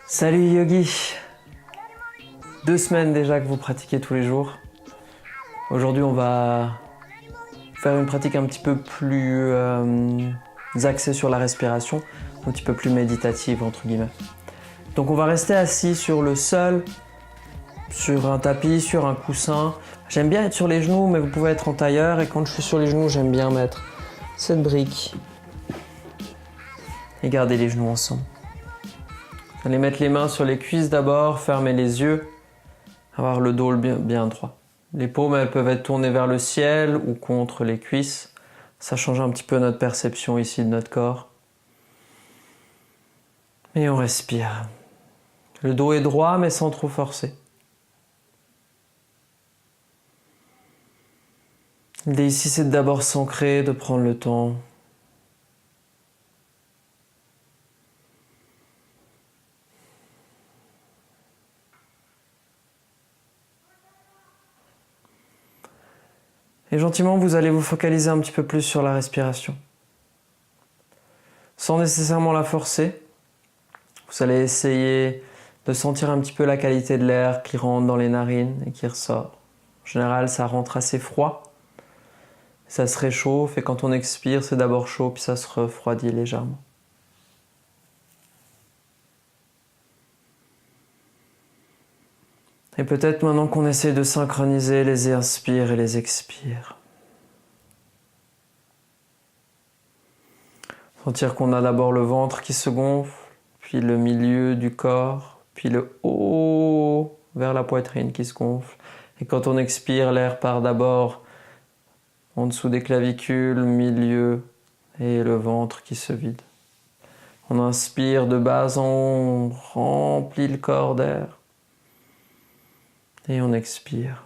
Salut Yogi! 2 semaines déjà que vous pratiquez tous les jours. Aujourd'hui on va faire une pratique un petit peu plus axée sur la respiration, un petit peu plus méditative entre guillemets. Donc on va rester assis sur le sol, sur un tapis, sur un coussin. J'aime bien être sur les genoux mais vous pouvez être en tailleur, et quand je suis sur les genoux j'aime bien mettre cette brique et garder les genoux ensemble. Vous allez mettre les mains sur les cuisses d'abord, fermer les yeux, avoir le dos bien droit. Les paumes elles peuvent être tournées vers le ciel ou contre les cuisses. Ça change un petit peu notre perception ici de notre corps. Et on respire. Le dos est droit mais sans trop forcer. L'idée ici c'est d'abord s'ancrer, de prendre le temps. Et gentiment, vous allez vous focaliser un petit peu plus sur la respiration. Sans nécessairement la forcer, vous allez essayer de sentir un petit peu la qualité de l'air qui rentre dans les narines et qui ressort. En général, ça rentre assez froid, ça se réchauffe, et quand on expire, c'est d'abord chaud, puis ça se refroidit légèrement. Et peut-être maintenant qu'on essaie de synchroniser les inspires et les expires. Sentir qu'on a d'abord le ventre qui se gonfle, puis le milieu du corps, puis le haut vers la poitrine qui se gonfle. Et quand on expire, l'air part d'abord en dessous des clavicules, milieu et le ventre qui se vide. On inspire de bas en haut, on remplit le corps d'air. Et on expire.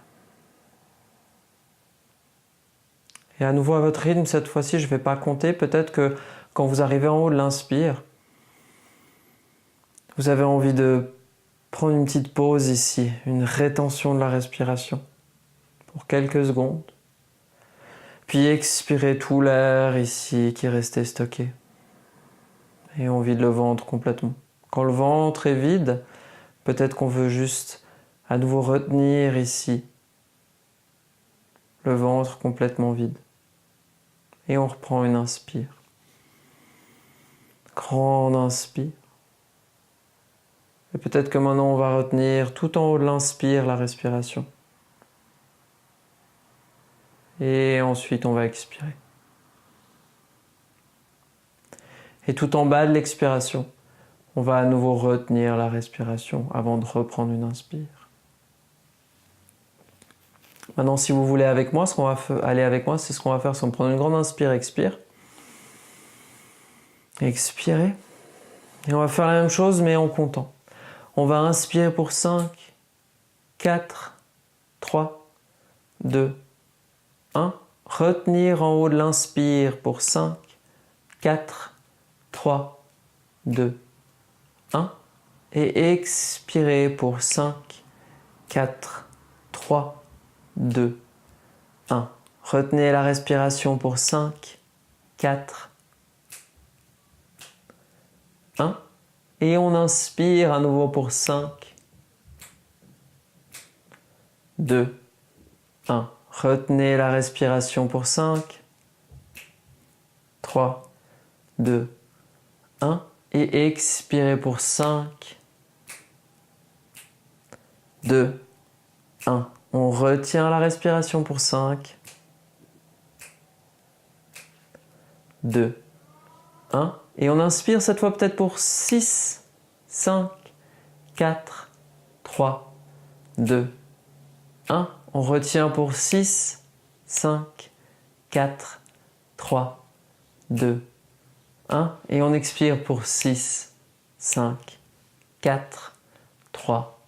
Et à nouveau à votre rythme, cette fois-ci, je ne vais pas compter. Peut-être que quand vous arrivez en haut de l'inspire, vous avez envie de prendre une petite pause ici, une rétention de la respiration pour quelques secondes. Puis expirer tout l'air ici qui est resté stocké. Et on vide le ventre complètement. Quand le ventre est vide, peut-être qu'on veut juste à nouveau retenir ici le ventre complètement vide. Et on reprend une inspire. Grande inspire. Et peut-être que maintenant on va retenir tout en haut de l'inspire la respiration. Et ensuite on va expirer. Et tout en bas de l'expiration, on va à nouveau retenir la respiration avant de reprendre une inspire. Maintenant, si vous voulez avec moi, aller avec moi, c'est ce qu'on va faire, c'est on prend une grande inspire, expire. Expirer. Et on va faire la même chose, mais en comptant. On va inspirer pour 5, 4, 3, 2, 1. Retenir en haut de l'inspire pour 5, 4, 3, 2, 1. Et expirer pour 5, 4, 3, 2, 1. Retenez la respiration pour 5, 4, 1. Et on inspire à nouveau pour 5, 2, 1. Retenez la respiration pour 5, 3, 2, 1. Et expirez pour 5, 2, 1. On retient la respiration pour 5, 2, 1. Et on inspire cette fois peut-être pour 6, 5, 4, 3, 2, 1. On retient pour 6, 5, 4, 3, 2, 1. Et on expire pour 6, 5, 4, 3,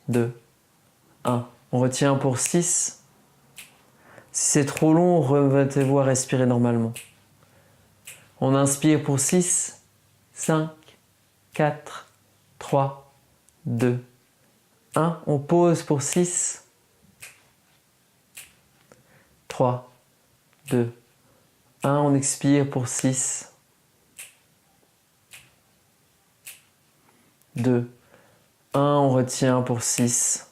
2, 1. On retient pour 6. Si c'est trop long, remettez-vous à respirer normalement. On inspire pour 6, 5, 4, 3, 2, 1. On pose pour 6, 3, 2, 1, on expire pour 6. 2, 1, on retient pour 6.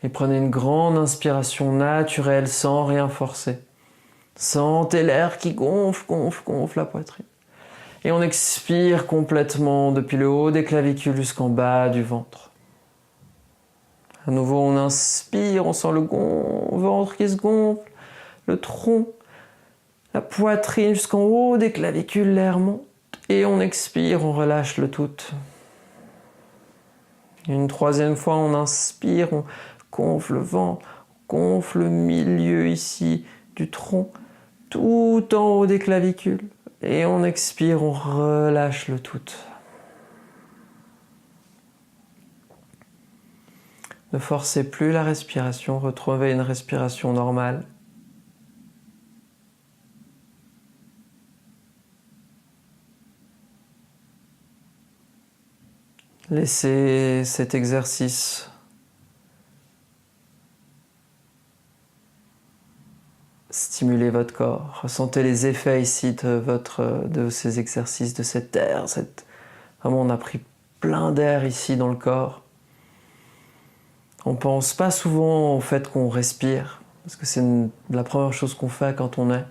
Et prenez une grande inspiration naturelle sans rien forcer. Sentez l'air qui gonfle, gonfle, gonfle la poitrine. Et on expire complètement depuis le haut des clavicules jusqu'en bas du ventre. À nouveau, on inspire, on sent le ventre qui se gonfle, le tronc, la poitrine jusqu'en haut des clavicules, l'air monte. Et on expire, on relâche le tout. Une troisième fois, on inspire, on gonfle le ventre, gonfle le milieu ici du tronc, tout en haut des clavicules. Et on expire, on relâche le tout. Ne forcez plus la respiration, retrouvez une respiration normale. Laissez cet exercice stimuler votre corps. Ressentez les effets ici de ces exercices, de cet air. Vraiment, on a pris plein d'air ici dans le corps. On ne pense pas souvent au fait qu'on respire, parce que c'est la première chose qu'on fait quand on est.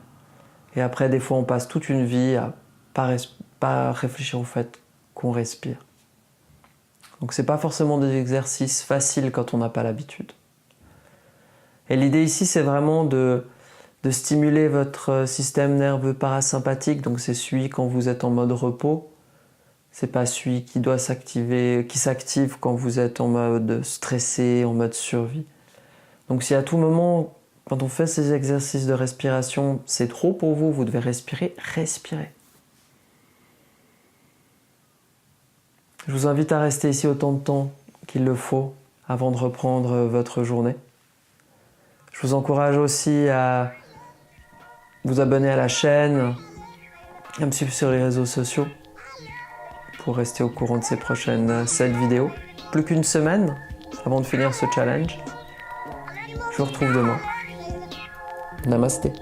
Et après, des fois, on passe toute une vie à pas réfléchir au fait qu'on respire. Donc c'est pas forcément des exercices faciles quand on n'a pas l'habitude. Et l'idée ici, c'est vraiment de stimuler votre système nerveux parasympathique, donc c'est celui quand vous êtes en mode repos. C'est pas celui qui doit s'activer, qui s'active quand vous êtes en mode stressé, en mode survie. Donc si à tout moment, quand on fait ces exercices de respiration, c'est trop pour vous, vous devez respirer, respirez. Je vous invite à rester ici autant de temps qu'il le faut avant de reprendre votre journée. Je vous encourage aussi à vous abonner à la chaîne, à me suivre sur les réseaux sociaux pour rester au courant de ces prochaines 7 vidéos. Plus qu'une semaine avant de finir ce challenge. Je vous retrouve demain. Namasté.